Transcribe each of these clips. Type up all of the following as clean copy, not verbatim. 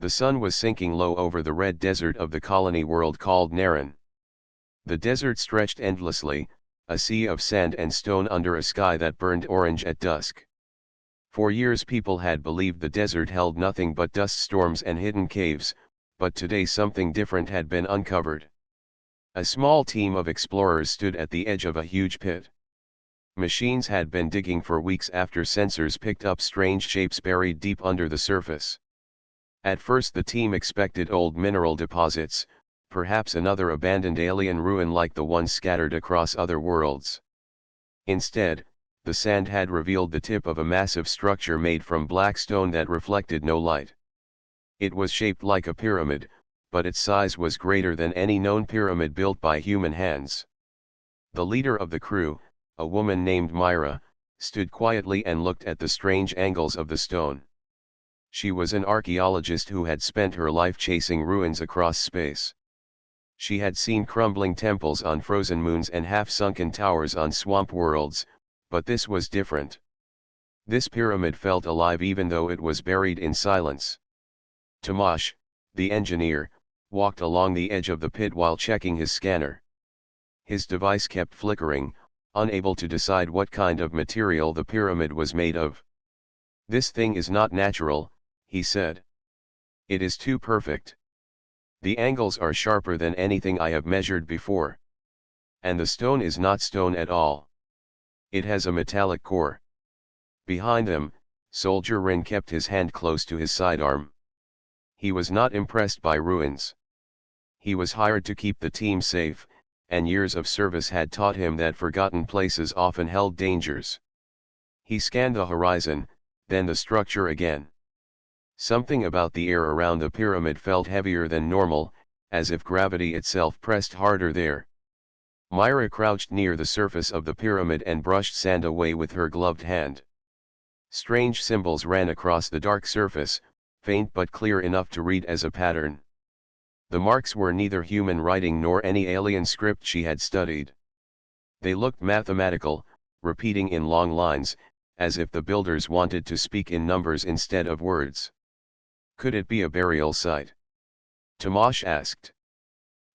The sun was sinking low over the red desert of the colony world called Naran. The desert stretched endlessly, a sea of sand and stone under a sky that burned orange at dusk. For years people had believed the desert held nothing but dust storms and hidden caves, but today something different had been uncovered. A small team of explorers stood at the edge of a huge pit. Machines had been digging for weeks after sensors picked up strange shapes buried deep under the surface. At first the team expected old mineral deposits, perhaps another abandoned alien ruin like the ones scattered across other worlds. Instead, the sand had revealed the tip of a massive structure made from black stone that reflected no light. It was shaped like a pyramid, but its size was greater than any known pyramid built by human hands. The leader of the crew, a woman named Myra, stood quietly and looked at the strange angles of the stone. She was an archaeologist who had spent her life chasing ruins across space. She had seen crumbling temples on frozen moons and half-sunken towers on swamp worlds, but this was different. This pyramid felt alive even though it was buried in silence. Tomasz, the engineer, walked along the edge of the pit while checking his scanner. His device kept flickering, unable to decide what kind of material the pyramid was made of. "This thing is not natural," he said. "It is too perfect. The angles are sharper than anything I have measured before. And the stone is not stone at all. It has a metallic core." Behind them, Soldier Rin kept his hand close to his sidearm. He was not impressed by ruins. He was hired to keep the team safe, and years of service had taught him that forgotten places often held dangers. He scanned the horizon, then the structure again. Something about the air around the pyramid felt heavier than normal, as if gravity itself pressed harder there. Myra crouched near the surface of the pyramid and brushed sand away with her gloved hand. Strange symbols ran across the dark surface, faint but clear enough to read as a pattern. The marks were neither human writing nor any alien script she had studied. They looked mathematical, repeating in long lines, as if the builders wanted to speak in numbers instead of words. "Could it be a burial site?" Tomasz asked.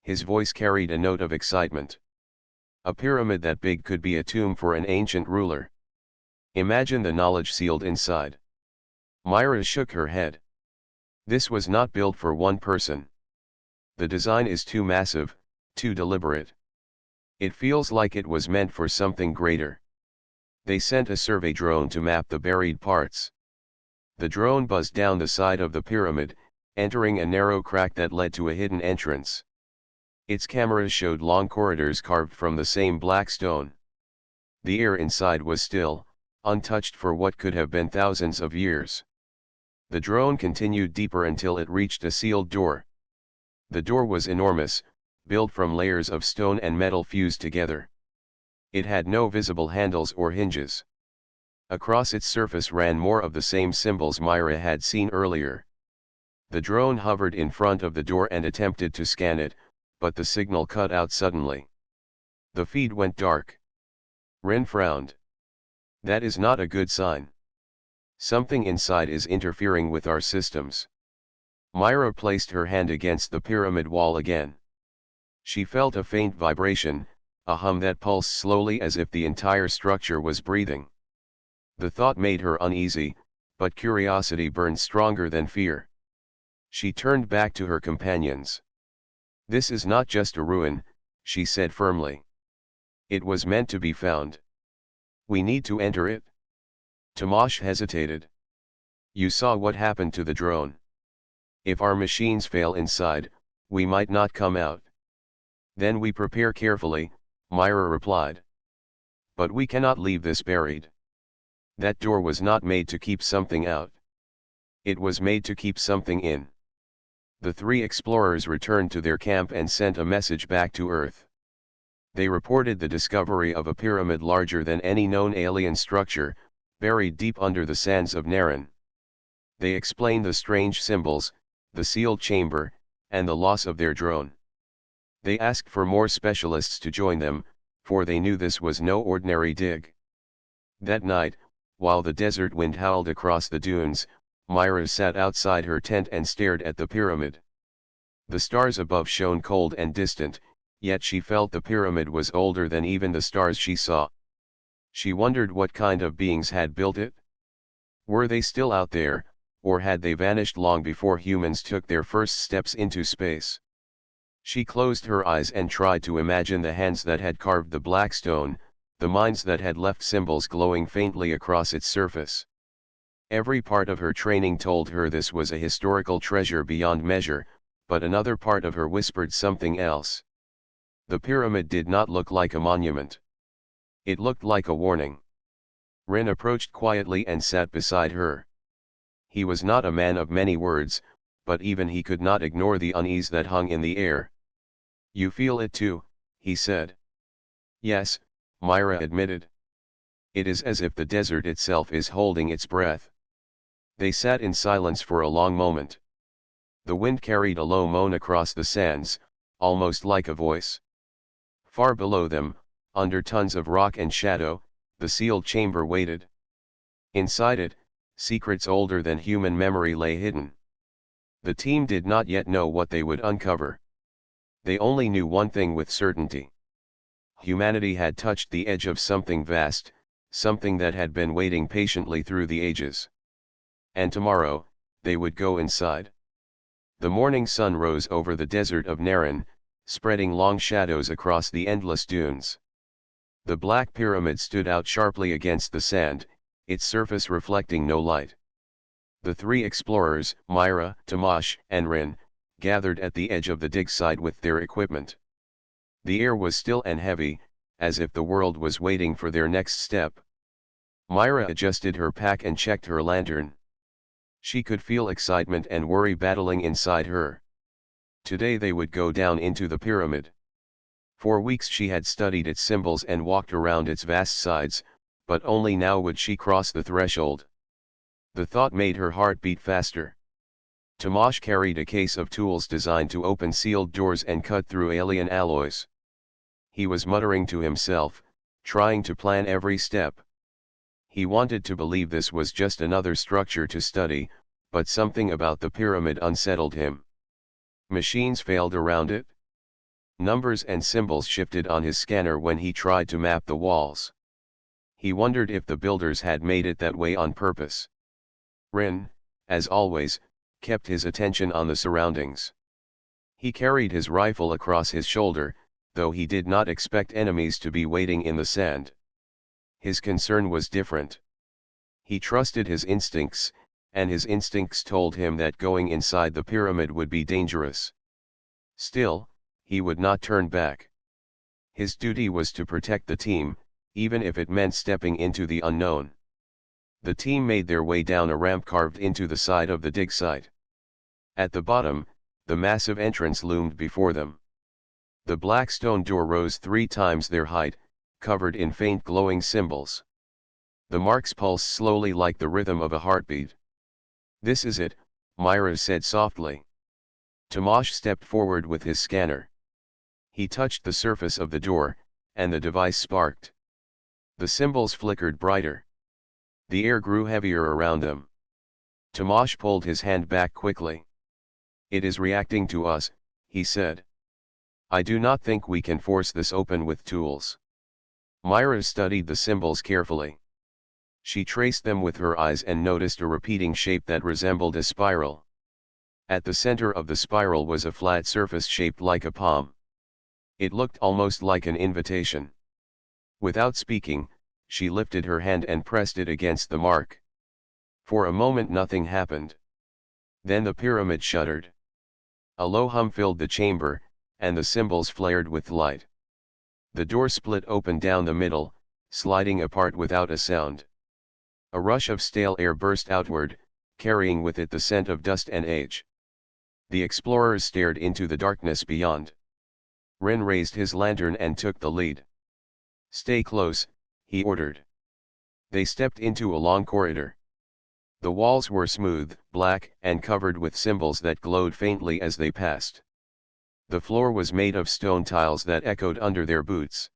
His voice carried a note of excitement. "A pyramid that big could be a tomb for an ancient ruler. Imagine the knowledge sealed inside." Myra shook her head. "This was not built for one person. The design is too massive, too deliberate. It feels like it was meant for something greater." They sent a survey drone to map the buried parts. The drone buzzed down the side of the pyramid, entering a narrow crack that led to a hidden entrance. Its cameras showed long corridors carved from the same black stone. The air inside was still, untouched for what could have been thousands of years. The drone continued deeper until it reached a sealed door. The door was enormous, built from layers of stone and metal fused together. It had no visible handles or hinges. Across its surface ran more of the same symbols Myra had seen earlier. The drone hovered in front of the door and attempted to scan it, but the signal cut out suddenly. The feed went dark. Rin frowned. "That is not a good sign. Something inside is interfering with our systems." Myra placed her hand against the pyramid wall again. She felt a faint vibration, a hum that pulsed slowly as if the entire structure was breathing. The thought made her uneasy, but curiosity burned stronger than fear. She turned back to her companions. "This is not just a ruin," she said firmly. "It was meant to be found. We need to enter it." Tomasz hesitated. "You saw what happened to the drone. If our machines fail inside, we might not come out." "Then we prepare carefully," Myra replied. "But we cannot leave this buried. That door was not made to keep something out. It was made to keep something in." The three explorers returned to their camp and sent a message back to Earth. They reported the discovery of a pyramid larger than any known alien structure, buried deep under the sands of Naran. They explained the strange symbols, the sealed chamber, and the loss of their drone. They asked for more specialists to join them, for they knew this was no ordinary dig. That night, while the desert wind howled across the dunes, Myra sat outside her tent and stared at the pyramid. The stars above shone cold and distant, yet she felt the pyramid was older than even the stars she saw. She wondered what kind of beings had built it. Were they still out there, or had they vanished long before humans took their first steps into space? She closed her eyes and tried to imagine the hands that had carved the black stone, the minds that had left symbols glowing faintly across its surface. Every part of her training told her this was a historical treasure beyond measure, but another part of her whispered something else. The pyramid did not look like a monument. It looked like a warning. Rin approached quietly and sat beside her. He was not a man of many words, but even he could not ignore the unease that hung in the air. "You feel it too," he said. "Yes," Myra admitted. "It is as if the desert itself is holding its breath." They sat in silence for a long moment. The wind carried a low moan across the sands, almost like a voice. Far below them, under tons of rock and shadow, the sealed chamber waited. Inside it, secrets older than human memory lay hidden. The team did not yet know what they would uncover. They only knew one thing with certainty. Humanity had touched the edge of something vast, something that had been waiting patiently through the ages. And tomorrow, they would go inside. The morning sun rose over the desert of Naran, spreading long shadows across the endless dunes. The black pyramid stood out sharply against the sand, its surface reflecting no light. The three explorers, Myra, Tomasz, and Rin, gathered at the edge of the dig site with their equipment. The air was still and heavy, as if the world was waiting for their next step. Myra adjusted her pack and checked her lantern. She could feel excitement and worry battling inside her. Today they would go down into the pyramid. For weeks she had studied its symbols and walked around its vast sides, but only now would she cross the threshold. The thought made her heart beat faster. Tomasz carried a case of tools designed to open sealed doors and cut through alien alloys. He was muttering to himself, trying to plan every step. He wanted to believe this was just another structure to study, but something about the pyramid unsettled him. Machines failed around it. Numbers and symbols shifted on his scanner when he tried to map the walls. He wondered if the builders had made it that way on purpose. Rin, as always, kept his attention on the surroundings. He carried his rifle across his shoulder, though he did not expect enemies to be waiting in the sand. His concern was different. He trusted his instincts, and his instincts told him that going inside the pyramid would be dangerous. Still, he would not turn back. His duty was to protect the team, even if it meant stepping into the unknown. The team made their way down a ramp carved into the side of the dig site. At the bottom, the massive entrance loomed before them. The black stone door rose 3 times their height, covered in faint glowing symbols. The marks pulsed slowly like the rhythm of a heartbeat. "This is it," Myra said softly. Tomasz stepped forward with his scanner. He touched the surface of the door, and the device sparked. The symbols flickered brighter. The air grew heavier around them. Tomasz pulled his hand back quickly. "It is reacting to us," he said. "I do not think we can force this open with tools." Myra studied the symbols carefully. She traced them with her eyes and noticed a repeating shape that resembled a spiral. At the center of the spiral was a flat surface shaped like a palm. It looked almost like an invitation. Without speaking, she lifted her hand and pressed it against the mark. For a moment nothing happened. Then the pyramid shuddered. A low hum filled the chamber, and the symbols flared with light. The door split open down the middle, sliding apart without a sound. A rush of stale air burst outward, carrying with it the scent of dust and age. The explorers stared into the darkness beyond. Rin raised his lantern and took the lead. "Stay close," he ordered. They stepped into a long corridor. The walls were smooth, black, and covered with symbols that glowed faintly as they passed. The floor was made of stone tiles that echoed under their boots.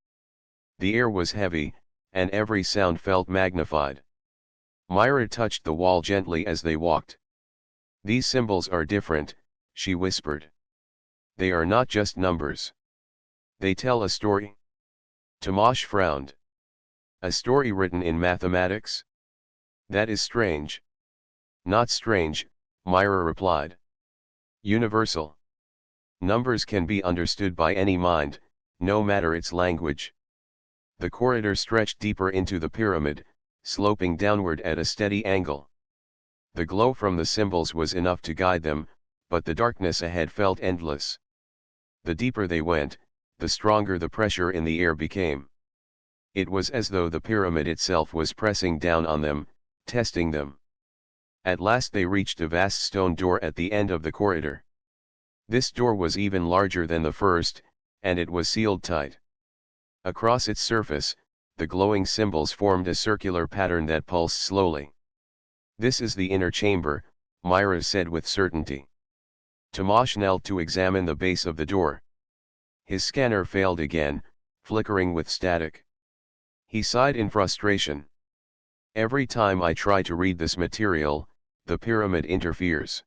The air was heavy, and every sound felt magnified. Myra touched the wall gently as they walked. "These symbols are different," she whispered. "They are not just numbers. They tell a story." Tomasz frowned. "A story written in mathematics? That is strange." "Not strange," Myra replied. "Universal. Numbers can be understood by any mind, no matter its language." The corridor stretched deeper into the pyramid, sloping downward at a steady angle. The glow from the symbols was enough to guide them, but the darkness ahead felt endless. The deeper they went, the stronger the pressure in the air became. It was as though the pyramid itself was pressing down on them, testing them. At last they reached a vast stone door at the end of the corridor. This door was even larger than the first, and it was sealed tight. Across its surface, the glowing symbols formed a circular pattern that pulsed slowly. "This is the inner chamber," Myra said with certainty. Tomasz knelt to examine the base of the door. His scanner failed again, flickering with static. He sighed in frustration. "Every time I try to read this material, the pyramid interferes.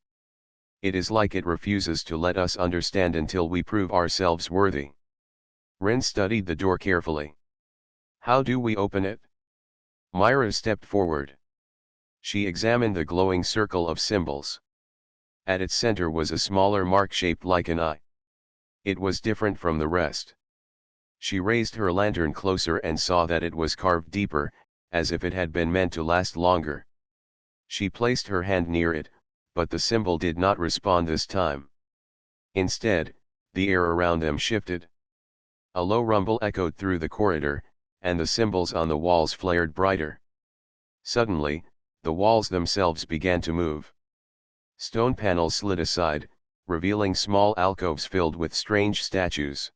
It is like it refuses to let us understand until we prove ourselves worthy." Rin studied the door carefully. "How do we open it?" Myra stepped forward. She examined the glowing circle of symbols. At its center was a smaller mark shaped like an eye. It was different from the rest. She raised her lantern closer and saw that it was carved deeper, as if it had been meant to last longer. She placed her hand near it, but the symbol did not respond this time. Instead, the air around them shifted. A low rumble echoed through the corridor, and the symbols on the walls flared brighter. Suddenly, the walls themselves began to move. Stone panels slid aside, revealing small alcoves filled with strange statues.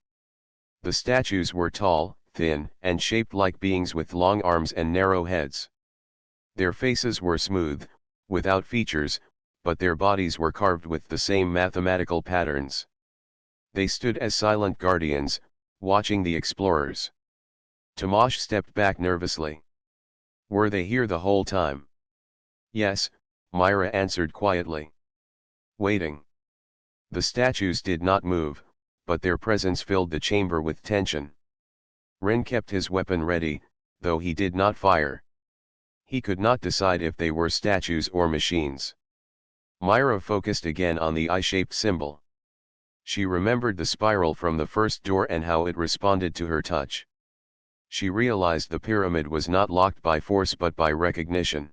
The statues were tall, thin, and shaped like beings with long arms and narrow heads. Their faces were smooth, without features, but their bodies were carved with the same mathematical patterns. They stood as silent guardians, watching the explorers. Tomasz stepped back nervously. "Were they here the whole time?" "Yes," Myra answered quietly. "Waiting." The statues did not move, but their presence filled the chamber with tension. Rin kept his weapon ready, though he did not fire. He could not decide if they were statues or machines. Myra focused again on the eye-shaped symbol. She remembered the spiral from the first door and how it responded to her touch. She realized the pyramid was not locked by force but by recognition.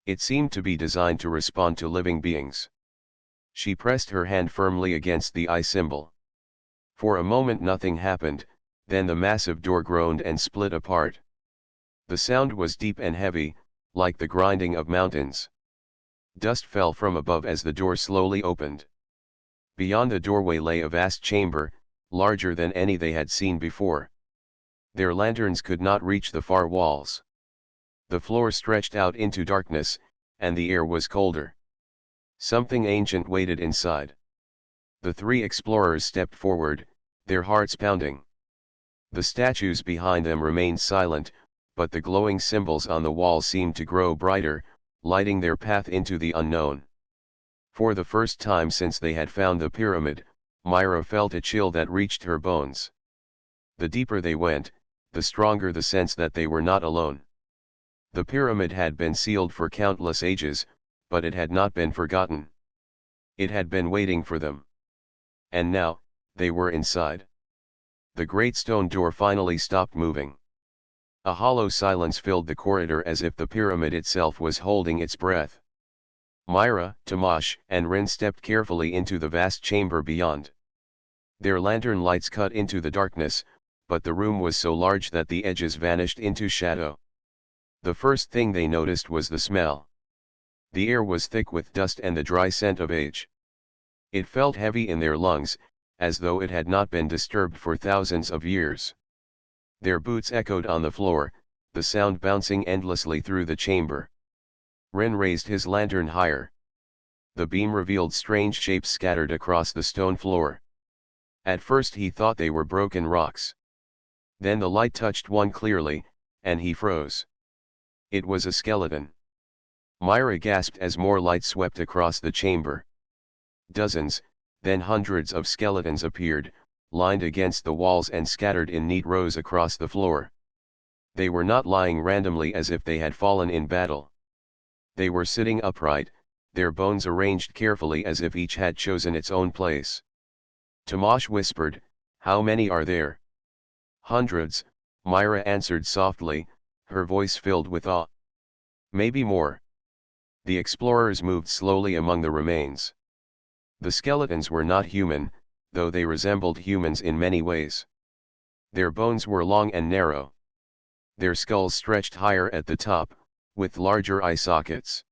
It seemed to be designed to respond to living beings. She pressed her hand firmly against the eye symbol. For a moment nothing happened, then the massive door groaned and split apart. The sound was deep and heavy, like the grinding of mountains. Dust fell from above as the door slowly opened. Beyond the doorway lay a vast chamber, larger than any they had seen before. Their lanterns could not reach the far walls. The floor stretched out into darkness, and the air was colder. Something ancient waited inside. The three explorers stepped forward, their hearts pounding. The statues behind them remained silent, but the glowing symbols on the wall seemed to grow brighter, lighting their path into the unknown. For the first time since they had found the pyramid, Myra felt a chill that reached her bones. The deeper they went, the stronger the sense that they were not alone. The pyramid had been sealed for countless ages, but it had not been forgotten. It had been waiting for them. And now, they were inside. The great stone door finally stopped moving. A hollow silence filled the corridor as if the pyramid itself was holding its breath. Myra, Tomasz, and Rin stepped carefully into the vast chamber beyond. Their lantern lights cut into the darkness, but the room was so large that the edges vanished into shadow. The first thing they noticed was the smell. The air was thick with dust and the dry scent of age. It felt heavy in their lungs, as though it had not been disturbed for thousands of years. Their boots echoed on the floor, the sound bouncing endlessly through the chamber. Rin raised his lantern higher. The beam revealed strange shapes scattered across the stone floor. At first he thought they were broken rocks. Then the light touched one clearly, and he froze. It was a skeleton. Myra gasped as more light swept across the chamber. Dozens, then hundreds of skeletons appeared, lined against the walls and scattered in neat rows across the floor. They were not lying randomly as if they had fallen in battle. They were sitting upright, their bones arranged carefully as if each had chosen its own place. Tomasz whispered, "How many are there?" "Hundreds," Myra answered softly, her voice filled with awe. "Maybe more." The explorers moved slowly among the remains. The skeletons were not human, though they resembled humans in many ways. Their bones were long and narrow. Their skulls stretched higher at the top, with larger eye sockets.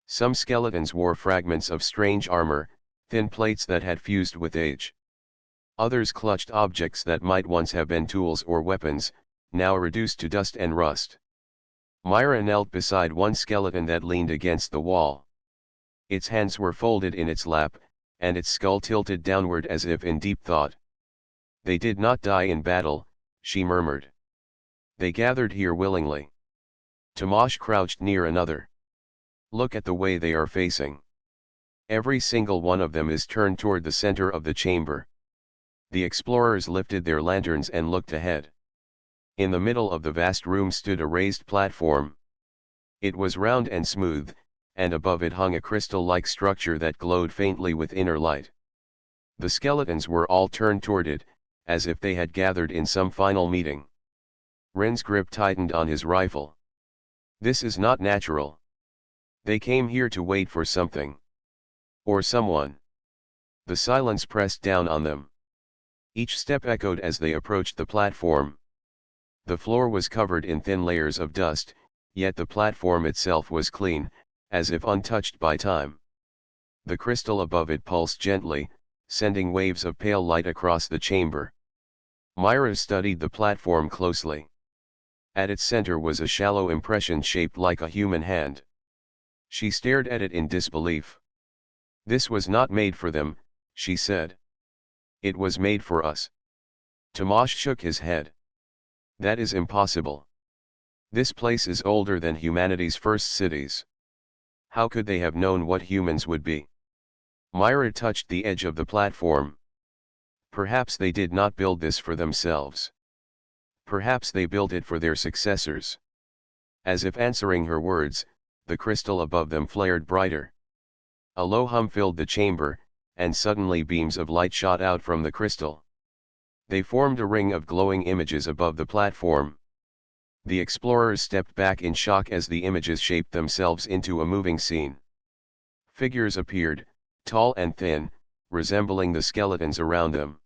Some skeletons wore fragments of strange armor, thin plates that had fused with age. Others clutched objects that might once have been tools or weapons, now reduced to dust and rust. Myra knelt beside one skeleton that leaned against the wall. Its hands were folded in its lap, and its skull tilted downward as if in deep thought. "They did not die in battle," she murmured. "They gathered here willingly." Tomasz crouched near another. "Look at the way they are facing. Every single one of them is turned toward the center of the chamber." The explorers lifted their lanterns and looked ahead. In the middle of the vast room stood a raised platform. It was round and smooth, and above it hung a crystal-like structure that glowed faintly with inner light. The skeletons were all turned toward it, as if they had gathered in some final meeting. Ren's grip tightened on his rifle. "This is not natural. They came here to wait for something. Or someone." The silence pressed down on them. Each step echoed as they approached the platform. The floor was covered in thin layers of dust, yet the platform itself was clean, as if untouched by time. The crystal above it pulsed gently, sending waves of pale light across the chamber. Myra studied the platform closely. At its center was a shallow impression shaped like a human hand. She stared at it in disbelief. "This was not made for them," she said. "It was made for us." Tomasz shook his head. "That is impossible. This place is older than humanity's first cities. How could they have known what humans would be?" Myra touched the edge of the platform. "Perhaps they did not build this for themselves. Perhaps they built it for their successors." As if answering her words, the crystal above them flared brighter. A low hum filled the chamber, and suddenly beams of light shot out from the crystal. They formed a ring of glowing images above the platform. The explorers stepped back in shock as the images shaped themselves into a moving scene. Figures appeared, tall and thin, resembling the skeletons around them.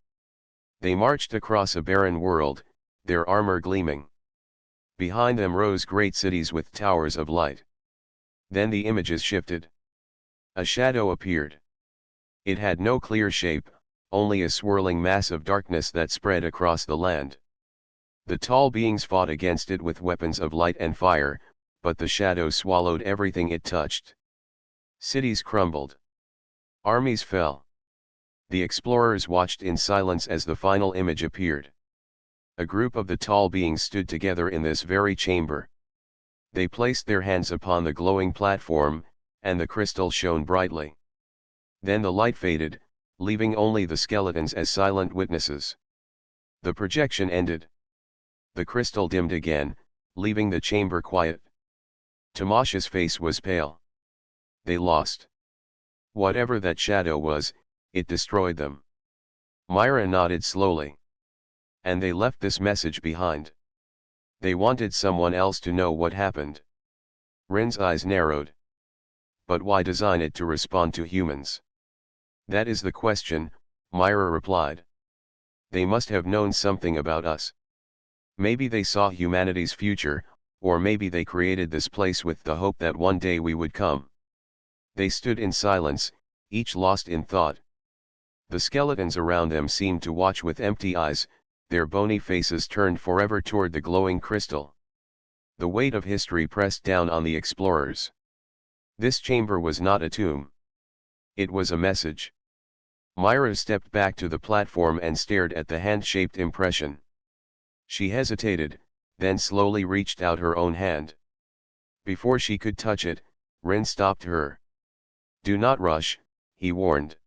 They marched across a barren world, their armor gleaming. Behind them rose great cities with towers of light. Then the images shifted. A shadow appeared. It had no clear shape, only a swirling mass of darkness that spread across the land. The tall beings fought against it with weapons of light and fire, but the shadow swallowed everything it touched. Cities crumbled. Armies fell. The explorers watched in silence as the final image appeared. A group of the tall beings stood together in this very chamber. They placed their hands upon the glowing platform, and the crystal shone brightly. Then the light faded, leaving only the skeletons as silent witnesses. The projection ended. The crystal dimmed again, leaving the chamber quiet. Tomasz's face was pale. They lost. Whatever that shadow was, it destroyed them. Myra nodded slowly. And they left this message behind. They wanted someone else to know what happened. Ren's eyes narrowed. But why design it to respond to humans? That is the question, Myra replied. They must have known something about us. Maybe they saw humanity's future, or maybe they created this place with the hope that one day we would come. They stood in silence, each lost in thought. The skeletons around them seemed to watch with empty eyes, their bony faces turned forever toward the glowing crystal. The weight of history pressed down on the explorers. This chamber was not a tomb. It was a message. Myra stepped back to the platform and stared at the hand-shaped impression. She hesitated, then slowly reached out her own hand. Before she could touch it, Rin stopped her. "Do not rush," he warned.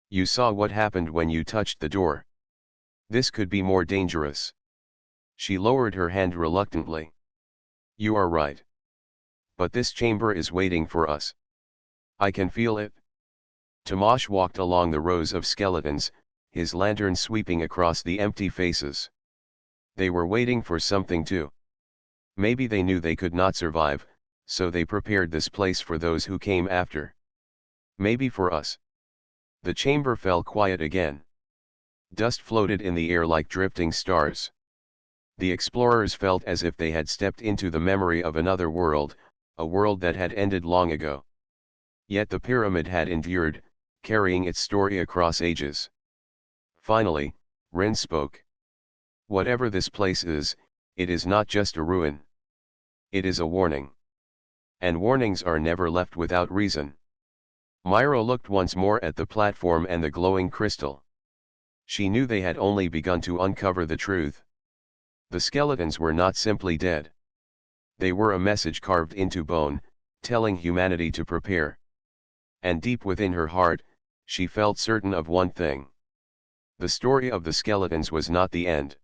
"You saw what happened when you touched the door. This could be more dangerous." She lowered her hand reluctantly. "You are right. But this chamber is waiting for us. I can feel it." Tomash walked along the rows of skeletons, his lantern sweeping across the empty faces. They were waiting for something too. Maybe they knew they could not survive, so they prepared this place for those who came after. Maybe for us. The chamber fell quiet again. Dust floated in the air like drifting stars. The explorers felt as if they had stepped into the memory of another world, a world that had ended long ago. Yet the pyramid had endured, carrying its story across ages. Finally, Rin spoke. "Whatever this place is, it is not just a ruin. It is a warning. And warnings are never left without reason." Myra looked once more at the platform and the glowing crystal. She knew they had only begun to uncover the truth. The skeletons were not simply dead. They were a message carved into bone, telling humanity to prepare. And deep within her heart, she felt certain of one thing. The story of the skeletons was not the end.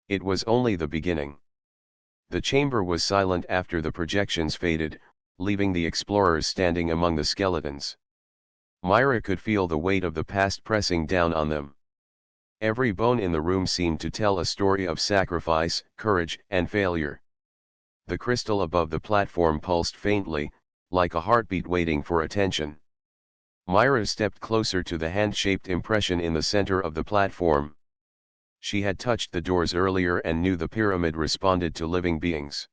It was only the beginning. The chamber was silent after the projections faded, leaving the explorers standing among the skeletons. Myra could feel the weight of the past pressing down on them. Every bone in the room seemed to tell a story of sacrifice, courage, and failure. The crystal above the platform pulsed faintly, like a heartbeat waiting for attention. Myra stepped closer to the hand-shaped impression in the center of the platform. She had touched the doors earlier and knew the pyramid responded to living beings.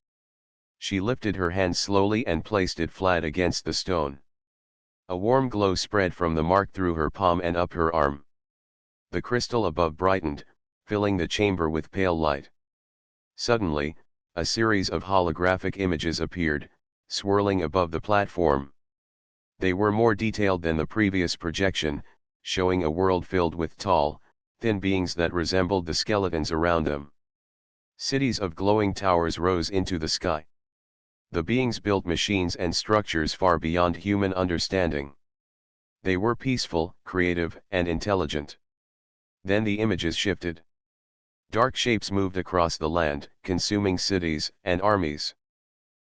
She lifted her hand slowly and placed it flat against the stone. A warm glow spread from the mark through her palm and up her arm. The crystal above brightened, filling the chamber with pale light. Suddenly, a series of holographic images appeared, swirling above the platform. They were more detailed than the previous projection, showing a world filled with tall, thin beings that resembled the skeletons around them. Cities of glowing towers rose into the sky. The beings built machines and structures far beyond human understanding. They were peaceful, creative, and intelligent. Then the images shifted. Dark shapes moved across the land, consuming cities and armies.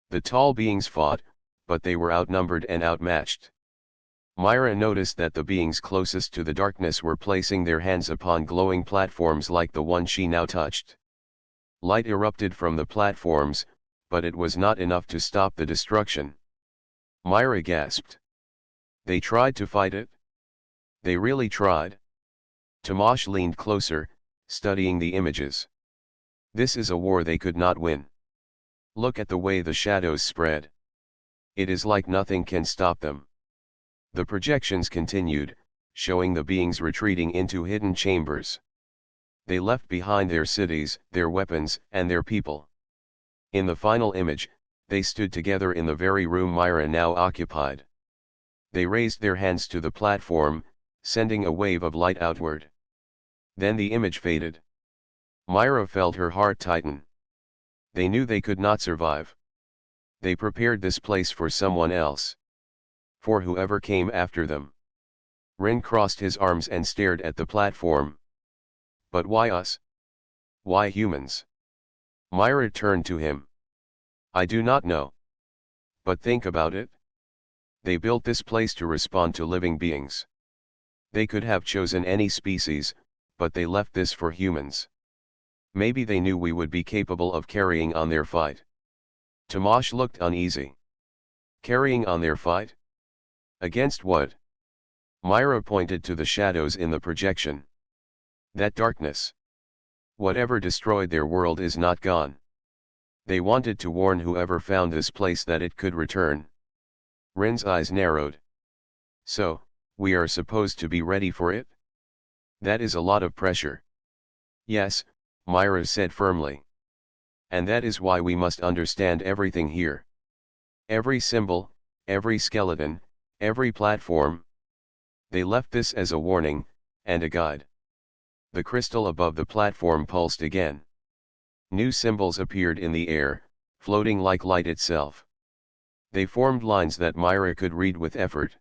The tall beings fought, but they were outnumbered and outmatched. Myra noticed that the beings closest to the darkness were placing their hands upon glowing platforms like the one she now touched. Light erupted from the platforms, but it was not enough to stop the destruction. Myra gasped. They tried to fight it? They really tried? Tomash leaned closer, studying the images. This is a war they could not win. Look at the way the shadows spread. It is like nothing can stop them. The projections continued, showing the beings retreating into hidden chambers. They left behind their cities, their weapons, and their people. In the final image, they stood together in the very room Myra now occupied. They raised their hands to the platform, sending a wave of light outward. Then the image faded. Myra felt her heart tighten. They knew they could not survive. They prepared this place for someone else. For whoever came after them. Rin crossed his arms and stared at the platform. But why us? Why humans? Myra turned to him. I do not know. But think about it. They built this place to respond to living beings. They could have chosen any species, but they left this for humans. Maybe they knew we would be capable of carrying on their fight. Tomash looked uneasy. Carrying on their fight? Against what? Myra pointed to the shadows in the projection. That darkness. Whatever destroyed their world is not gone. They wanted to warn whoever found this place that it could return. Rin's eyes narrowed. So, we are supposed to be ready for it? That is a lot of pressure. Yes, Myra said firmly. And that is why we must understand everything here. Every symbol, every skeleton, every platform. They left this as a warning, and a guide. The crystal above the platform pulsed again. New symbols appeared in the air, floating like light itself. They formed lines that Myra could read with effort.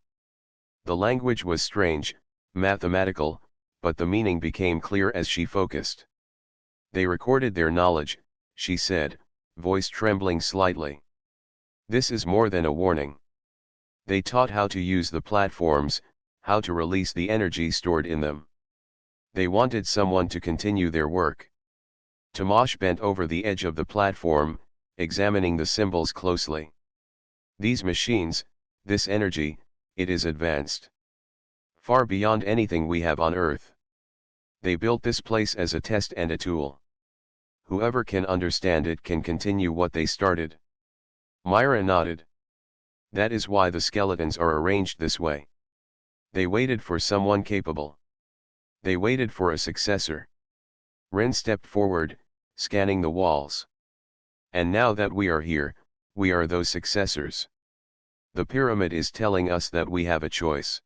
The language was strange, mathematical, but the meaning became clear as she focused. They recorded their knowledge, she said, voice trembling slightly. This is more than a warning. They taught how to use the platforms, how to release the energy stored in them. They wanted someone to continue their work. Tomasz bent over the edge of the platform, examining the symbols closely. These machines, this energy, it is advanced. Far beyond anything we have on Earth. They built this place as a test and a tool. Whoever can understand it can continue what they started. Myra nodded. That is why the skeletons are arranged this way. They waited for someone capable. They waited for a successor. Ren stepped forward, scanning the walls. And now that we are here, we are those successors. The pyramid is telling us that we have a choice.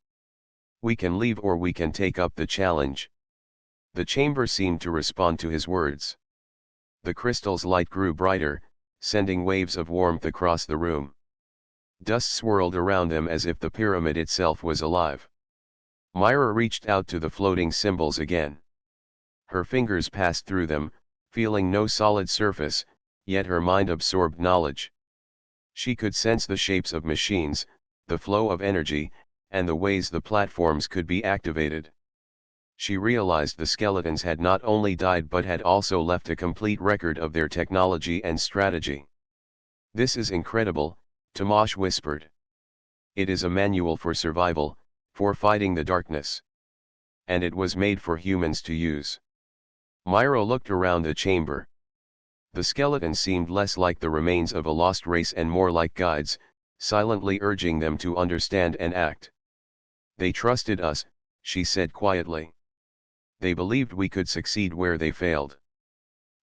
We can leave or we can take up the challenge. The chamber seemed to respond to his words. The crystal's light grew brighter, sending waves of warmth across the room. Dust swirled around them as if the pyramid itself was alive. Myra reached out to the floating symbols again. Her fingers passed through them, feeling no solid surface, yet her mind absorbed knowledge. She could sense the shapes of machines, the flow of energy, and the ways the platforms could be activated. She realized the skeletons had not only died but had also left a complete record of their technology and strategy. This is incredible, Tomasz whispered. It is a manual for survival, for fighting the darkness. And it was made for humans to use. Myra looked around the chamber. The skeletons seemed less like the remains of a lost race and more like guides, silently urging them to understand and act. They trusted us, she said quietly. They believed we could succeed where they failed.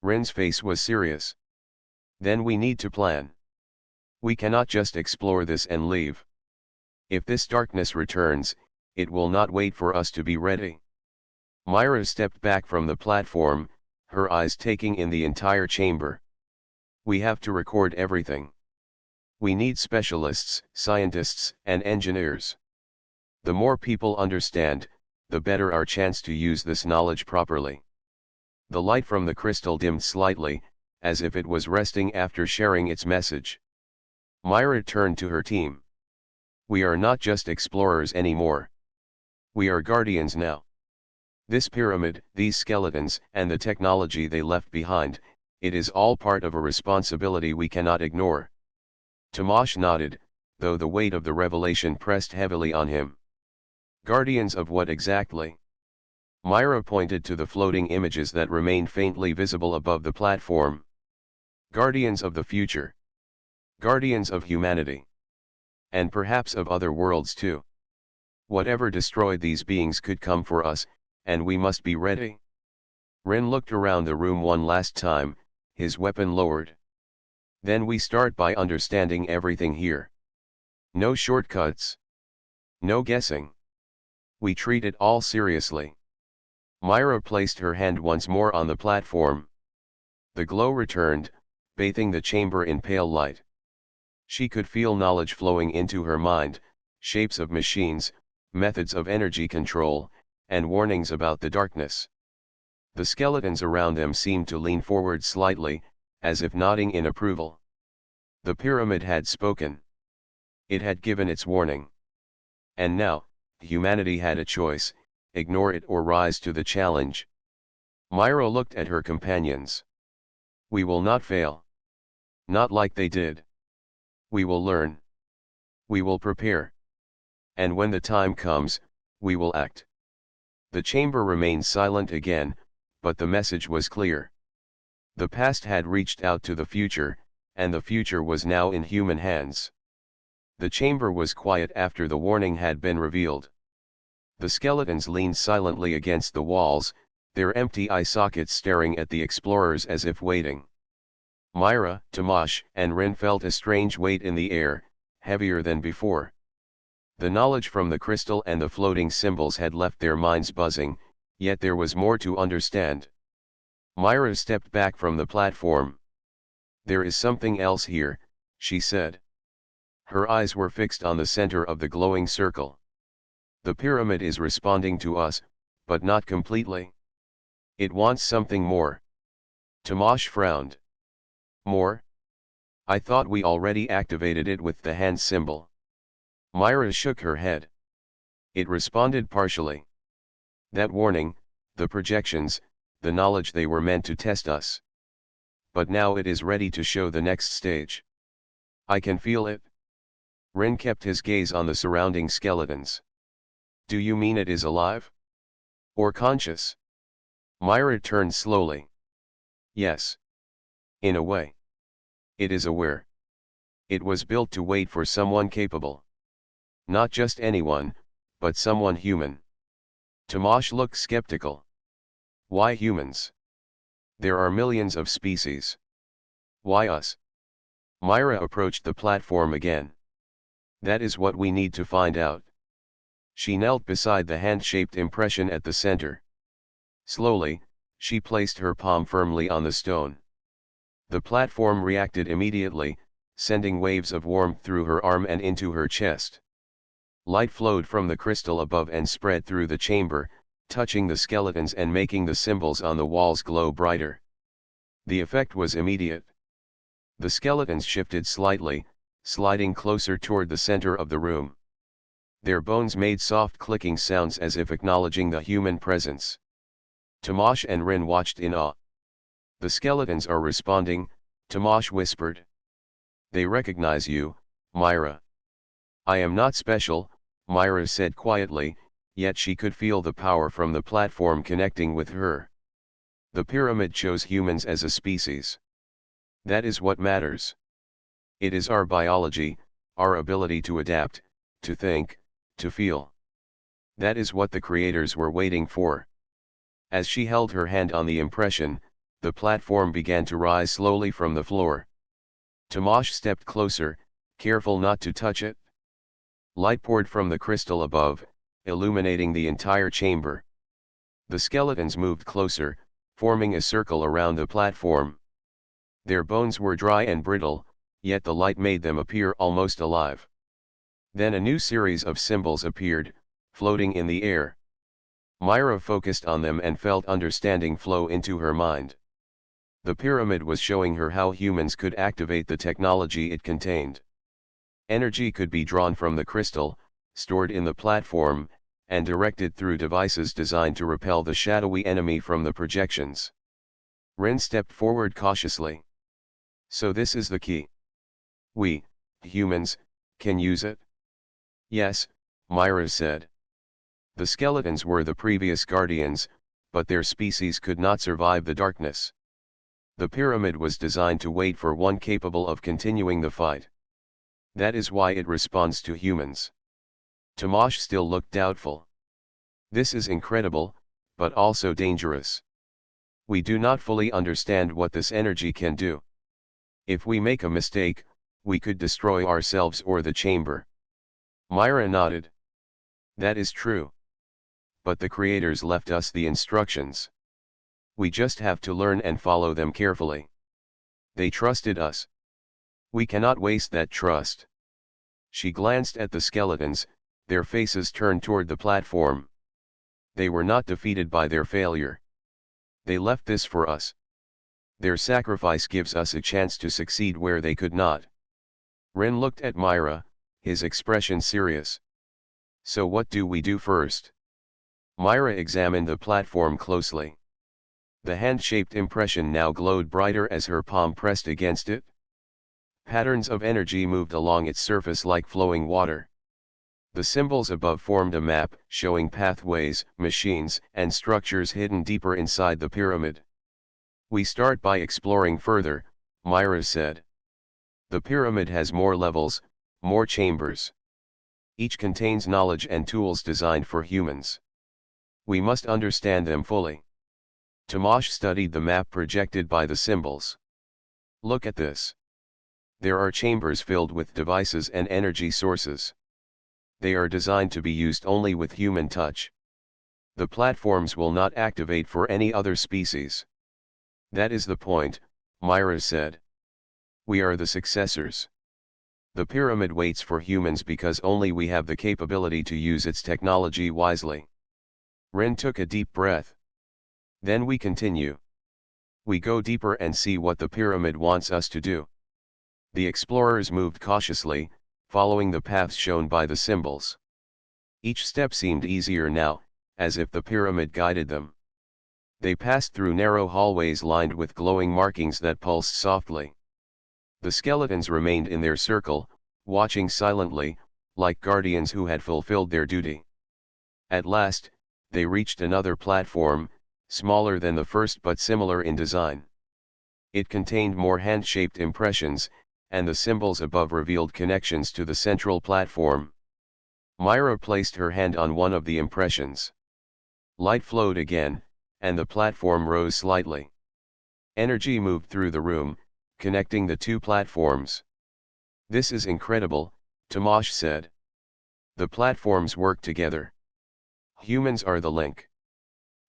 Ren's face was serious. Then we need to plan. We cannot just explore this and leave. If this darkness returns, it will not wait for us to be ready. Myra stepped back from the platform, her eyes taking in the entire chamber. We have to record everything. We need specialists, scientists, and engineers. The more people understand, the better our chance to use this knowledge properly. The light from the crystal dimmed slightly, as if it was resting after sharing its message. Myra turned to her team. We are not just explorers anymore. We are guardians now. This pyramid, these skeletons, and the technology they left behind, it is all part of a responsibility we cannot ignore. Tomasz nodded, though the weight of the revelation pressed heavily on him. Guardians of what exactly? Myra pointed to the floating images that remained faintly visible above the platform. Guardians of the future. Guardians of humanity. And perhaps of other worlds too. Whatever destroyed these beings could come for us, and we must be ready. Ren looked around the room one last time, his weapon lowered. Then we start by understanding everything here. No shortcuts. No guessing. We treat it all seriously. Myra placed her hand once more on the platform. The glow returned, bathing the chamber in pale light. She could feel knowledge flowing into her mind, shapes of machines, methods of energy control, and warnings about the darkness. The skeletons around them seemed to lean forward slightly, as if nodding in approval. The pyramid had spoken. It had given its warning. And now, humanity had a choice, ignore it or rise to the challenge. Myra looked at her companions. We will not fail. Not like they did. We will learn. We will prepare. And when the time comes, we will act. The chamber remained silent again, but the message was clear. The past had reached out to the future, and the future was now in human hands. The chamber was quiet after the warning had been revealed. The skeletons leaned silently against the walls, their empty eye sockets staring at the explorers as if waiting. Myra, Tomasz, and Ren felt a strange weight in the air, heavier than before. The knowledge from the crystal and the floating symbols had left their minds buzzing, yet there was more to understand. Myra stepped back from the platform. There is something else here, she said. Her eyes were fixed on the center of the glowing circle. The pyramid is responding to us, but not completely. It wants something more. Tomasz frowned. More? I thought we already activated it with the hand symbol. Myra shook her head. It responded partially. That warning, the projections, the knowledge they were meant to test us. But now it is ready to show the next stage. I can feel it. Rin kept his gaze on the surrounding skeletons. Do you mean it is alive? Or conscious? Myra turned slowly. Yes. In a way. It is aware. It was built to wait for someone capable. Not just anyone, but someone human. Tomasz looked skeptical. Why humans? There are millions of species. Why us? Myra approached the platform again. That is what we need to find out. She knelt beside the hand-shaped impression at the center. Slowly, she placed her palm firmly on the stone. The platform reacted immediately, sending waves of warmth through her arm and into her chest. Light flowed from the crystal above and spread through the chamber, touching the skeletons and making the symbols on the walls glow brighter. The effect was immediate. The skeletons shifted slightly, sliding closer toward the center of the room. Their bones made soft clicking sounds as if acknowledging the human presence. Tomasz and Rin watched in awe. The skeletons are responding, Tomasz whispered. They recognize you, Myra. I am not special, Myra said quietly, yet she could feel the power from the platform connecting with her. The pyramid chose humans as a species. That is what matters. It is our biology, our ability to adapt, to think, to feel. That is what the creators were waiting for. As she held her hand on the impression, the platform began to rise slowly from the floor. Tomasz stepped closer, careful not to touch it. Light poured from the crystal above, illuminating the entire chamber. The skeletons moved closer, forming a circle around the platform. Their bones were dry and brittle, yet the light made them appear almost alive. Then a new series of symbols appeared, floating in the air. Myra focused on them and felt understanding flow into her mind. The pyramid was showing her how humans could activate the technology it contained. Energy could be drawn from the crystal, stored in the platform, and directed through devices designed to repel the shadowy enemy from the projections. Rin stepped forward cautiously. So this is the key. We, humans, can use it? Yes, Myra said. The skeletons were the previous guardians, but their species could not survive the darkness. The pyramid was designed to wait for one capable of continuing the fight. That is why it responds to humans. Tomasz still looked doubtful. This is incredible, but also dangerous. We do not fully understand what this energy can do. If we make a mistake, we could destroy ourselves or the chamber. Myra nodded. That is true. But the creators left us the instructions. We just have to learn and follow them carefully. They trusted us. We cannot waste that trust. She glanced at the skeletons, their faces turned toward the platform. They were not defeated by their failure. They left this for us. Their sacrifice gives us a chance to succeed where they could not. Rin looked at Myra, his expression serious. So what do we do first? Myra examined the platform closely. The hand-shaped impression now glowed brighter as her palm pressed against it. Patterns of energy moved along its surface like flowing water. The symbols above formed a map, showing pathways, machines, and structures hidden deeper inside the pyramid. We start by exploring further, Myra said. The pyramid has more levels, more chambers. Each contains knowledge and tools designed for humans. We must understand them fully. Tomasz studied the map projected by the symbols. Look at this. There are chambers filled with devices and energy sources. They are designed to be used only with human touch. The platforms will not activate for any other species. That is the point, Myra said. We are the successors. The pyramid waits for humans because only we have the capability to use its technology wisely. Rin took a deep breath. Then we continue. We go deeper and see what the pyramid wants us to do. The explorers moved cautiously, following the paths shown by the symbols. Each step seemed easier now, as if the pyramid guided them. They passed through narrow hallways lined with glowing markings that pulsed softly. The skeletons remained in their circle, watching silently, like guardians who had fulfilled their duty. At last, they reached another platform, smaller than the first but similar in design. It contained more hand-shaped impressions, and the symbols above revealed connections to the central platform. Myra placed her hand on one of the impressions. Light flowed again, and the platform rose slightly. Energy moved through the room, connecting the two platforms. "This is incredible," Tomasz said. "The platforms work together. Humans are the link.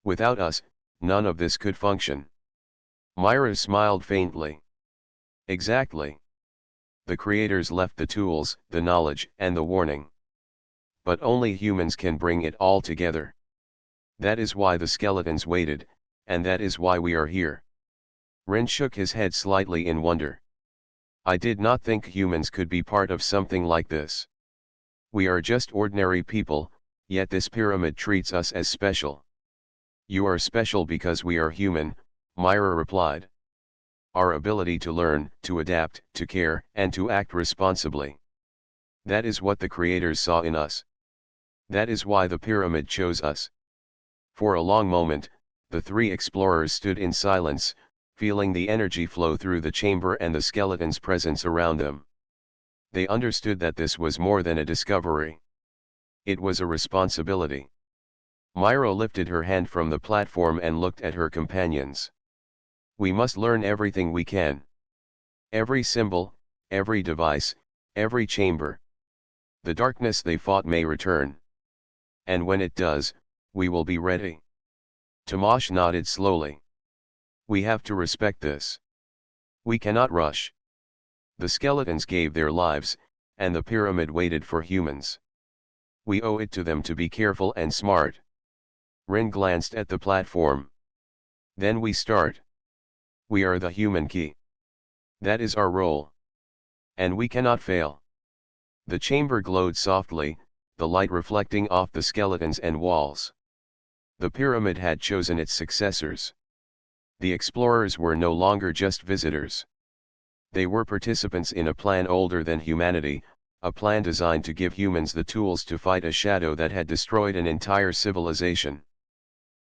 Without us, none of this could function." Myra smiled faintly. "Exactly. The creators left the tools, the knowledge, and the warning. But only humans can bring it all together. That is why the skeletons waited, and that is why we are here." Rin shook his head slightly in wonder. "I did not think humans could be part of something like this. We are just ordinary people, yet this pyramid treats us as special." "You are special because we are human," Myra replied. "Our ability to learn, to adapt, to care, and to act responsibly. That is what the creators saw in us. That is why the pyramid chose us." For a long moment, the three explorers stood in silence, feeling the energy flow through the chamber and the skeleton's presence around them. They understood that this was more than a discovery. It was a responsibility. Myra lifted her hand from the platform and looked at her companions. "We must learn everything we can. Every symbol, every device, every chamber. The darkness they fought may return. And when it does, we will be ready." Tomasz nodded slowly. "We have to respect this. We cannot rush. The skeletons gave their lives, and the pyramid waited for humans. We owe it to them to be careful and smart." Rin glanced at the platform. "Then we start. We are the human key. That is our role. And we cannot fail." The chamber glowed softly, the light reflecting off the skeletons and walls. The pyramid had chosen its successors. The explorers were no longer just visitors. They were participants in a plan older than humanity, a plan designed to give humans the tools to fight a shadow that had destroyed an entire civilization.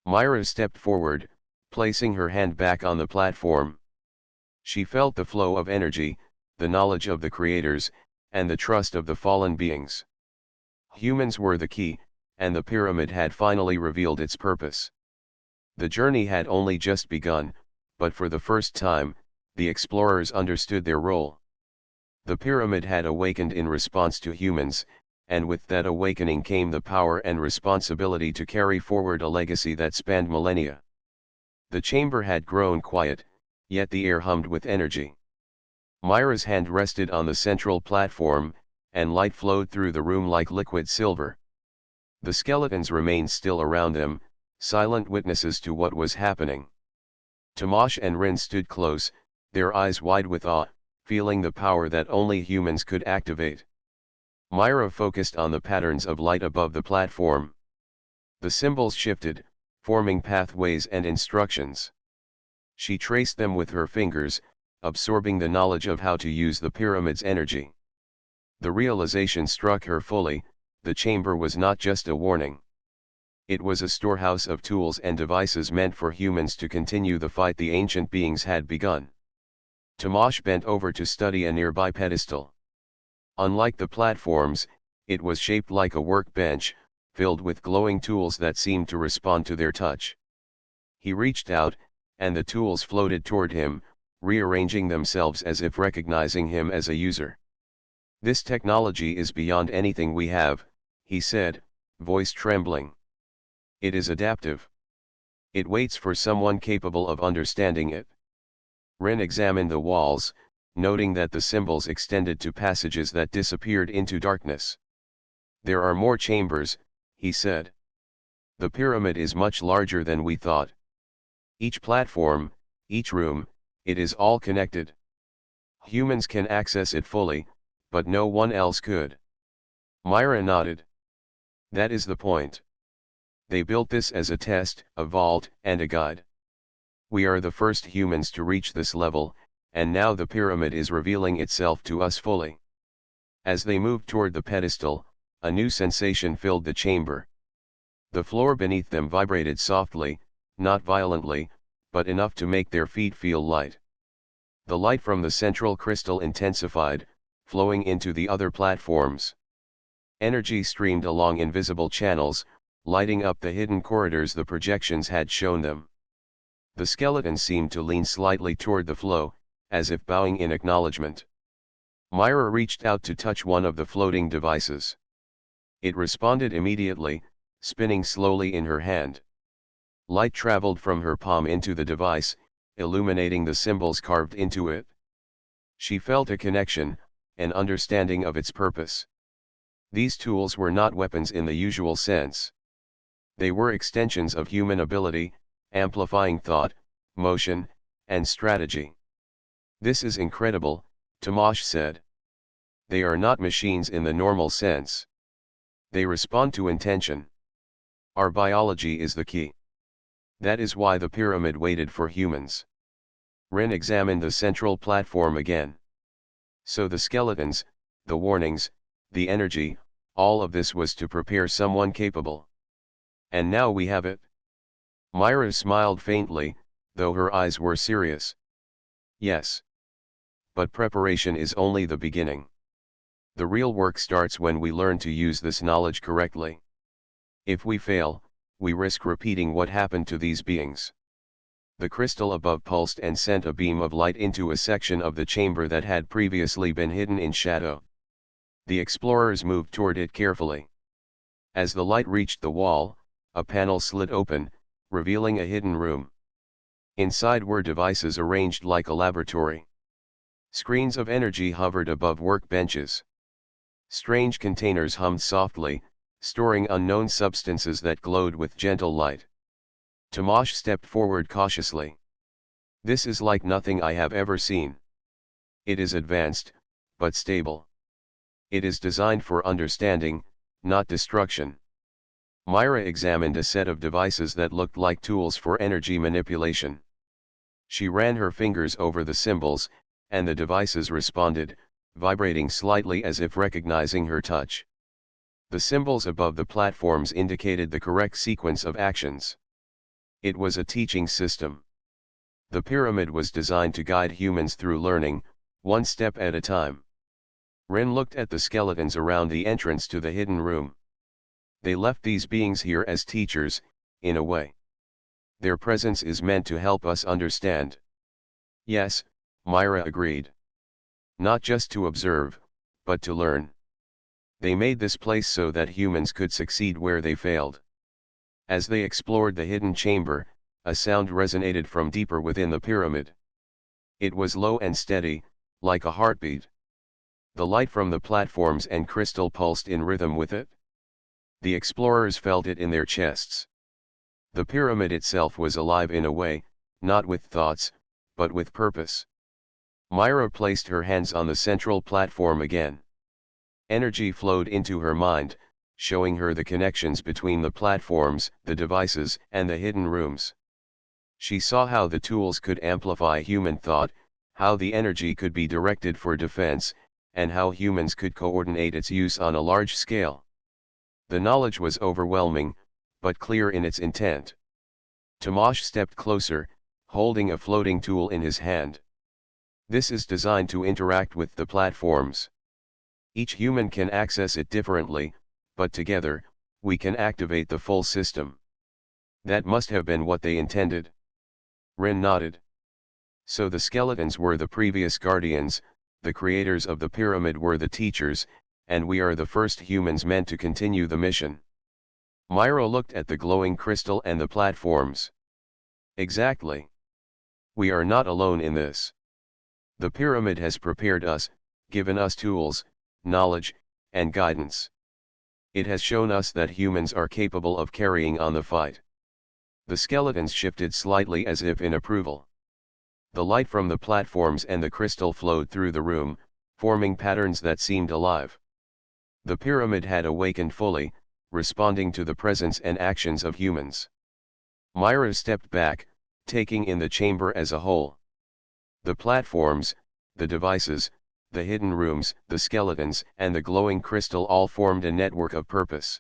Myra stepped forward, placing her hand back on the platform. She felt the flow of energy, the knowledge of the creators, and the trust of the fallen beings. Humans were the key, and the pyramid had finally revealed its purpose. The journey had only just begun, but for the first time, the explorers understood their role. The pyramid had awakened in response to humans, and with that awakening came the power and responsibility to carry forward a legacy that spanned millennia. The chamber had grown quiet, yet the air hummed with energy. Myra's hand rested on the central platform, and light flowed through the room like liquid silver. The skeletons remained still around them, silent witnesses to what was happening. Tomasz and Rin stood close, their eyes wide with awe, feeling the power that only humans could activate. Myra focused on the patterns of light above the platform. The symbols shifted, forming pathways and instructions. She traced them with her fingers, absorbing the knowledge of how to use the pyramid's energy. The realization struck her fully: the chamber was not just a warning. It was a storehouse of tools and devices meant for humans to continue the fight the ancient beings had begun. Tomasz bent over to study a nearby pedestal. Unlike the platforms, it was shaped like a workbench, filled with glowing tools that seemed to respond to their touch. He reached out, and the tools floated toward him, rearranging themselves as if recognizing him as a user. "This technology is beyond anything we have," he said, voice trembling. "It is adaptive. It waits for someone capable of understanding it." Rin examined the walls, noting that the symbols extended to passages that disappeared into darkness. "There are more chambers," he said. "The pyramid is much larger than we thought. Each platform, each room, it is all connected. Humans can access it fully, but no one else could." Myra nodded. "That is the point. They built this as a test, a vault, and a guide. We are the first humans to reach this level, and now the pyramid is revealing itself to us fully." As they moved toward the pedestal, a new sensation filled the chamber. The floor beneath them vibrated softly, not violently, but enough to make their feet feel light. The light from the central crystal intensified, flowing into the other platforms. Energy streamed along invisible channels, lighting up the hidden corridors the projections had shown them. The skeleton seemed to lean slightly toward the flow, as if bowing in acknowledgement. Myra reached out to touch one of the floating devices. It responded immediately, spinning slowly in her hand. Light traveled from her palm into the device, illuminating the symbols carved into it. She felt a connection, an understanding of its purpose. These tools were not weapons in the usual sense. They were extensions of human ability, amplifying thought, motion, and strategy. "This is incredible," Tomasz said. "They are not machines in the normal sense. They respond to intention. Our biology is the key. That is why the pyramid waited for humans." Ren examined the central platform again. So the skeletons, the warnings, the energy, all of this was to prepare someone capable. "And now we have it." Myra smiled faintly, though her eyes were serious. "Yes. But preparation is only the beginning. The real work starts when we learn to use this knowledge correctly. If we fail, we risk repeating what happened to these beings." The crystal above pulsed and sent a beam of light into a section of the chamber that had previously been hidden in shadow. The explorers moved toward it carefully. As the light reached the wall, a panel slid open, revealing a hidden room. Inside were devices arranged like a laboratory. Screens of energy hovered above workbenches. Strange containers hummed softly, storing unknown substances that glowed with gentle light. Tomasz stepped forward cautiously. "This is like nothing I have ever seen. It is advanced, but stable. It is designed for understanding, not destruction." Myra examined a set of devices that looked like tools for energy manipulation. She ran her fingers over the symbols, and the devices responded, vibrating slightly as if recognizing her touch. The symbols above the platforms indicated the correct sequence of actions. It was a teaching system. The pyramid was designed to guide humans through learning, one step at a time. Ren looked at the skeletons around the entrance to the hidden room. They left these beings here as teachers, in a way. Their presence is meant to help us understand. "Yes," Myra agreed. "Not just to observe, but to learn. They made this place so that humans could succeed where they failed." As they explored the hidden chamber, a sound resonated from deeper within the pyramid. It was low and steady, like a heartbeat. The light from the platforms and crystal pulsed in rhythm with it. The explorers felt it in their chests. The pyramid itself was alive in a way, not with thoughts, but with purpose. Myra placed her hands on the central platform again. Energy flowed into her mind, showing her the connections between the platforms, the devices, and the hidden rooms. She saw how the tools could amplify human thought, how the energy could be directed for defense, and how humans could coordinate its use on a large scale. The knowledge was overwhelming, but clear in its intent. Tomasz stepped closer, holding a floating tool in his hand. "This is designed to interact with the platforms. Each human can access it differently, but together, we can activate the full system." That must have been what they intended. Ren nodded. So the skeletons were the previous guardians, the creators of the pyramid were the teachers, and we are the first humans meant to continue the mission. Myra looked at the glowing crystal and the platforms. "Exactly. We are not alone in this. The pyramid has prepared us, given us tools, knowledge, and guidance. It has shown us that humans are capable of carrying on the fight. The skeletons shifted slightly as if in approval. The light from the platforms and the crystal flowed through the room, forming patterns that seemed alive. The pyramid had awakened fully, responding to the presence and actions of humans. Myra stepped back, taking in the chamber as a whole. The platforms, the devices, the hidden rooms, the skeletons, and the glowing crystal all formed a network of purpose.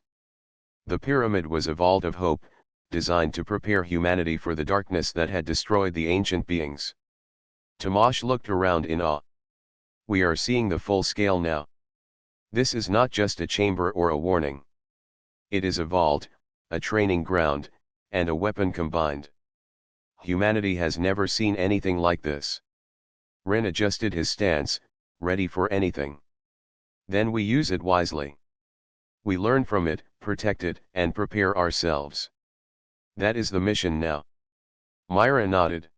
The pyramid was a vault of hope, designed to prepare humanity for the darkness that had destroyed the ancient beings. Tomasz looked around in awe. We are seeing the full scale now. This is not just a chamber or a warning. It is a vault, a training ground, and a weapon combined. Humanity has never seen anything like this. Ren adjusted his stance, ready for anything. Then we use it wisely. We learn from it, protect it, and prepare ourselves. That is the mission now. Myra nodded.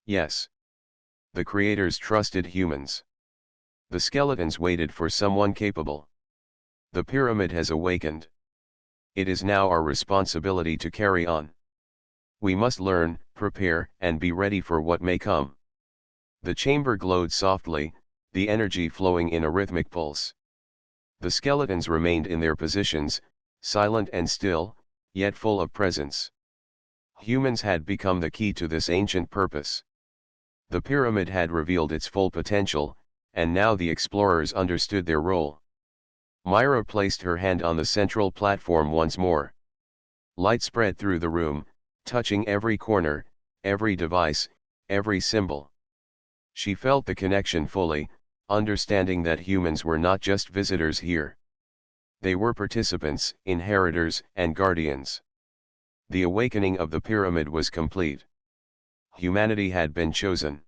Yes. The creators trusted humans. The skeletons waited for someone capable. The pyramid has awakened. It is now our responsibility to carry on. We must learn, prepare, and be ready for what may come. The chamber glowed softly, the energy flowing in a rhythmic pulse. The skeletons remained in their positions, silent and still, yet full of presence. Humans had become the key to this ancient purpose. The pyramid had revealed its full potential, and now the explorers understood their role. Myra placed her hand on the central platform once more. Light spread through the room, touching every corner, every device, every symbol. She felt the connection fully, understanding that humans were not just visitors here. They were participants, inheritors, and guardians. The awakening of the pyramid was complete. Humanity had been chosen.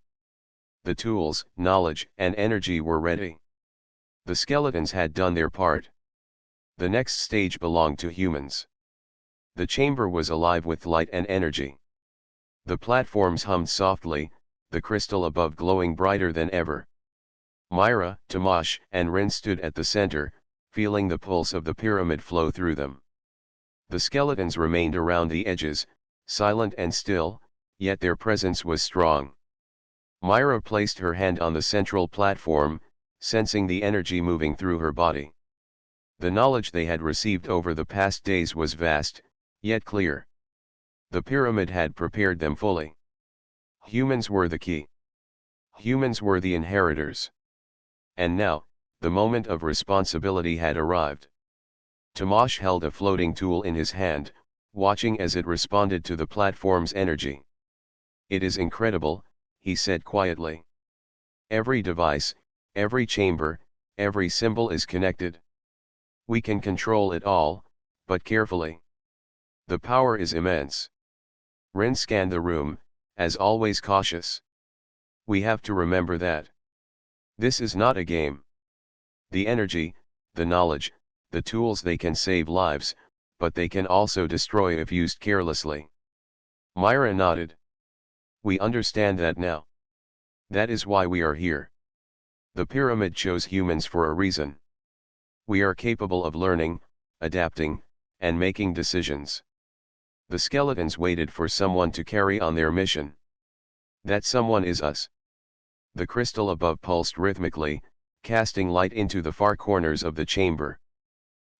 The tools, knowledge, and energy were ready. The skeletons had done their part. The next stage belonged to humans. The chamber was alive with light and energy. The platforms hummed softly, the crystal above glowing brighter than ever. Myra, Tomasz, and Ren stood at the center, feeling the pulse of the pyramid flow through them. The skeletons remained around the edges, silent and still, yet their presence was strong. Myra placed her hand on the central platform, sensing the energy moving through her body. The knowledge they had received over the past days was vast, yet clear. The pyramid had prepared them fully. Humans were the key. Humans were the inheritors. And now, the moment of responsibility had arrived. Tomasz held a floating tool in his hand, watching as it responded to the platform's energy. It is incredible, he said quietly. Every device, every chamber, every symbol is connected. We can control it all, but carefully. The power is immense. Ren scanned the room, as always cautious. We have to remember that. This is not a game. The energy, the knowledge, the tools, they can save lives, but they can also destroy if used carelessly. Myra nodded. We understand that now. That is why we are here. The pyramid chose humans for a reason. We are capable of learning, adapting, and making decisions. The skeletons waited for someone to carry on their mission. That someone is us. The crystal above pulsed rhythmically, casting light into the far corners of the chamber.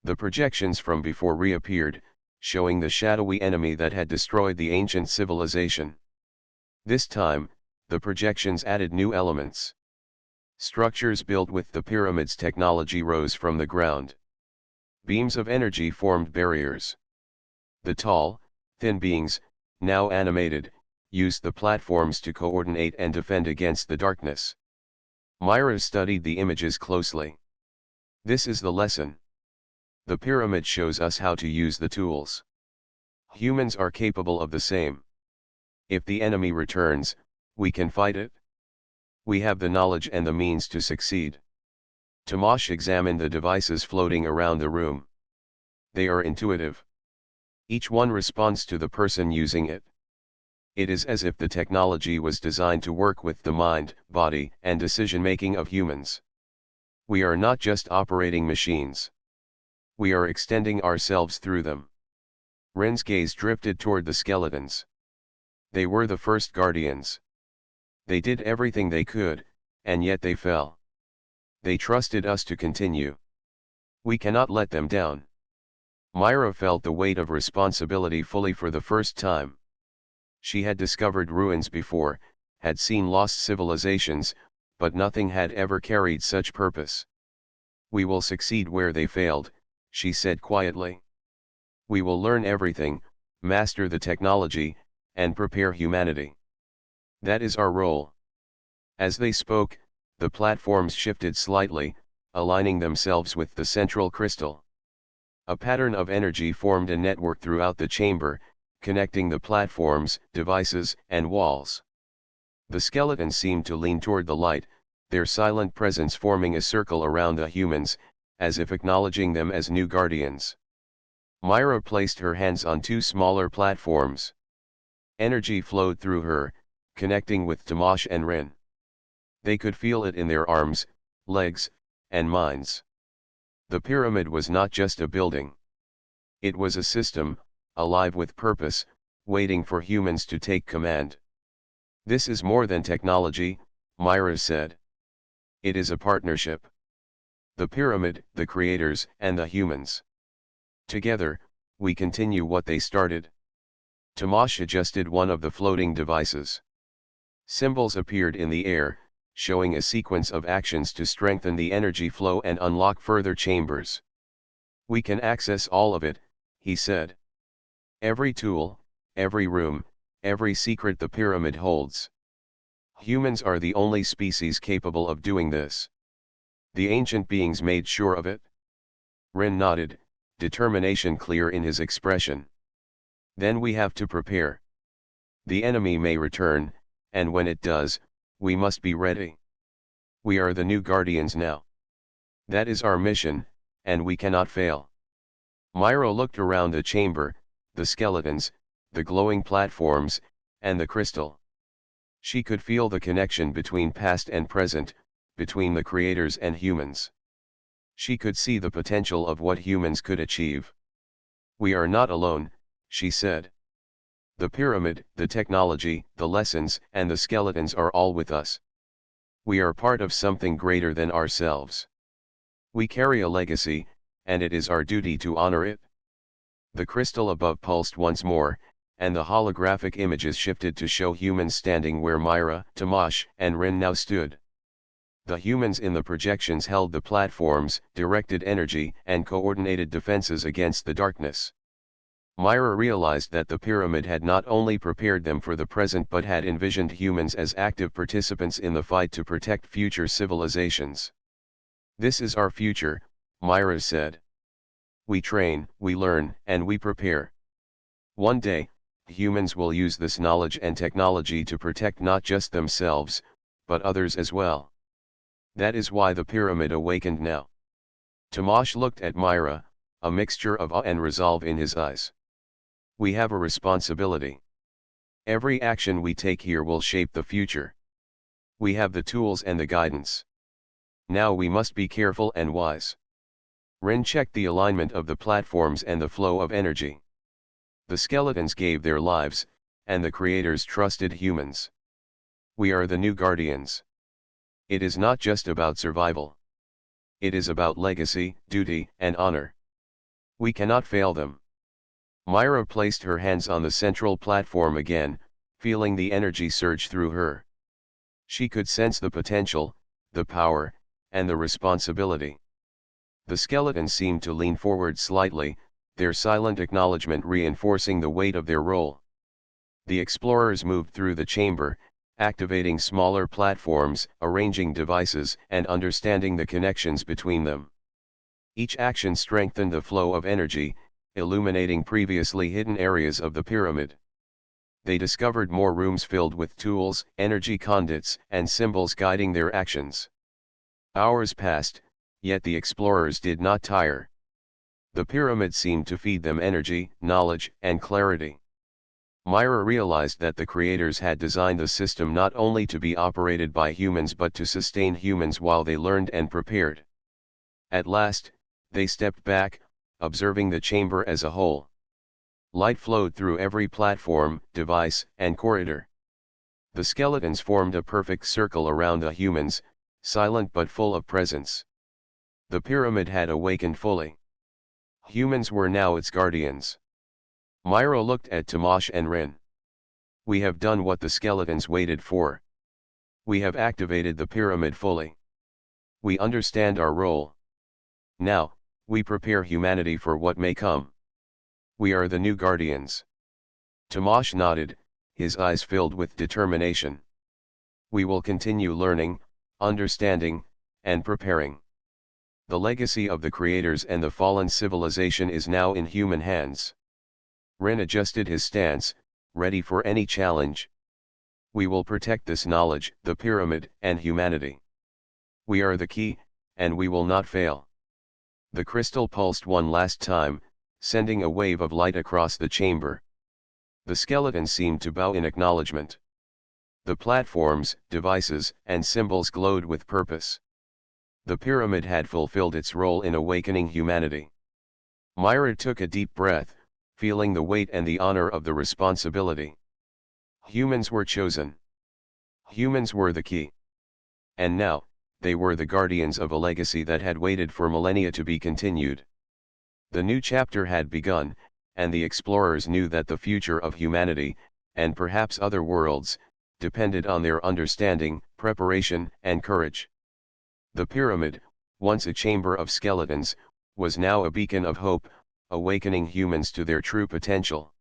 The projections from before reappeared, showing the shadowy enemy that had destroyed the ancient civilization. This time, the projections added new elements. Structures built with the pyramid's technology rose from the ground. Beams of energy formed barriers. The tall, thin beings, now animated, used the platforms to coordinate and defend against the darkness. Myra studied the images closely. This is the lesson. The pyramid shows us how to use the tools. Humans are capable of the same. If the enemy returns, we can fight it. We have the knowledge and the means to succeed. Tomasz examined the devices floating around the room. They are intuitive. Each one responds to the person using it. It is as if the technology was designed to work with the mind, body, and decision-making of humans. We are not just operating machines. We are extending ourselves through them. Ren's gaze drifted toward the skeletons. They were the first guardians. They did everything they could, and yet they fell. They trusted us to continue. We cannot let them down. Myra felt the weight of responsibility fully for the first time. She had discovered ruins before, had seen lost civilizations, but nothing had ever carried such purpose. We will succeed where they failed, she said quietly. We will learn everything, master the technology, and prepare humanity. That is our role. As they spoke, the platforms shifted slightly, aligning themselves with the central crystal. A pattern of energy formed a network throughout the chamber, connecting the platforms, devices, and walls. The skeletons seemed to lean toward the light, their silent presence forming a circle around the humans, as if acknowledging them as new guardians. Myra placed her hands on two smaller platforms. Energy flowed through her, connecting with Tomasz and Ren. They could feel it in their arms, legs, and minds. The pyramid was not just a building. It was a system, alive with purpose, waiting for humans to take command. This is more than technology, Myra said. It is a partnership. The pyramid, the creators, and the humans. Together, we continue what they started. Tomasz adjusted one of the floating devices. Symbols appeared in the air, showing a sequence of actions to strengthen the energy flow and unlock further chambers. We can access all of it, he said. Every tool, every room, every secret the pyramid holds. Humans are the only species capable of doing this. The ancient beings made sure of it. Ren nodded, determination clear in his expression. Then we have to prepare. The enemy may return, and when it does, we must be ready. We are the new guardians now. That is our mission, and we cannot fail. Myra looked around the chamber, the skeletons, the glowing platforms, and the crystal. She could feel the connection between past and present, between the creators and humans. She could see the potential of what humans could achieve. We are not alone, she said. The pyramid, the technology, the lessons, and the skeletons are all with us. We are part of something greater than ourselves. We carry a legacy, and it is our duty to honor it. The crystal above pulsed once more, and the holographic images shifted to show humans standing where Myra, Tomasz, and Ren now stood. The humans in the projections held the platforms, directed energy, and coordinated defenses against the darkness. Myra realized that the pyramid had not only prepared them for the present but had envisioned humans as active participants in the fight to protect future civilizations. This is our future, Myra said. We train, we learn, and we prepare. One day, humans will use this knowledge and technology to protect not just themselves, but others as well. That is why the pyramid awakened now. Tomasz looked at Myra, a mixture of awe and resolve in his eyes. We have a responsibility. Every action we take here will shape the future. We have the tools and the guidance. Now we must be careful and wise. Ren checked the alignment of the platforms and the flow of energy. The skeletons gave their lives, and the creators trusted humans. We are the new guardians. It is not just about survival. It is about legacy, duty, and honor. We cannot fail them. Myra placed her hands on the central platform again, feeling the energy surge through her. She could sense the potential, the power, and the responsibility. The skeletons seemed to lean forward slightly, their silent acknowledgement reinforcing the weight of their role. The explorers moved through the chamber, activating smaller platforms, arranging devices, and understanding the connections between them. Each action strengthened the flow of energy, illuminating previously hidden areas of the pyramid. They discovered more rooms filled with tools, energy conduits, and symbols guiding their actions. Hours passed, yet the explorers did not tire. The pyramid seemed to feed them energy, knowledge, and clarity. Myra realized that the creators had designed the system not only to be operated by humans but to sustain humans while they learned and prepared. At last, they stepped back, observing the chamber as a whole. Light flowed through every platform, device, and corridor. The skeletons formed a perfect circle around the humans, silent but full of presence. The pyramid had awakened fully. Humans were now its guardians. Myra looked at Tomasz and Rin. We have done what the skeletons waited for. We have activated the pyramid fully. We understand our role. Now, we prepare humanity for what may come. We are the new guardians. Tomasz nodded, his eyes filled with determination. We will continue learning, understanding, and preparing. The legacy of the creators and the fallen civilization is now in human hands. Rin adjusted his stance, ready for any challenge. We will protect this knowledge, the pyramid, and humanity. We are the key, and we will not fail. The crystal pulsed one last time, sending a wave of light across the chamber. The skeletons seemed to bow in acknowledgement. The platforms, devices, and symbols glowed with purpose. The pyramid had fulfilled its role in awakening humanity. Myra took a deep breath, feeling the weight and the honor of the responsibility. Humans were chosen. Humans were the key. And now, they were the guardians of a legacy that had waited for millennia to be continued. The new chapter had begun, and the explorers knew that the future of humanity, and perhaps other worlds, depended on their understanding, preparation, and courage. The pyramid, once a chamber of skeletons, was now a beacon of hope, awakening humans to their true potential.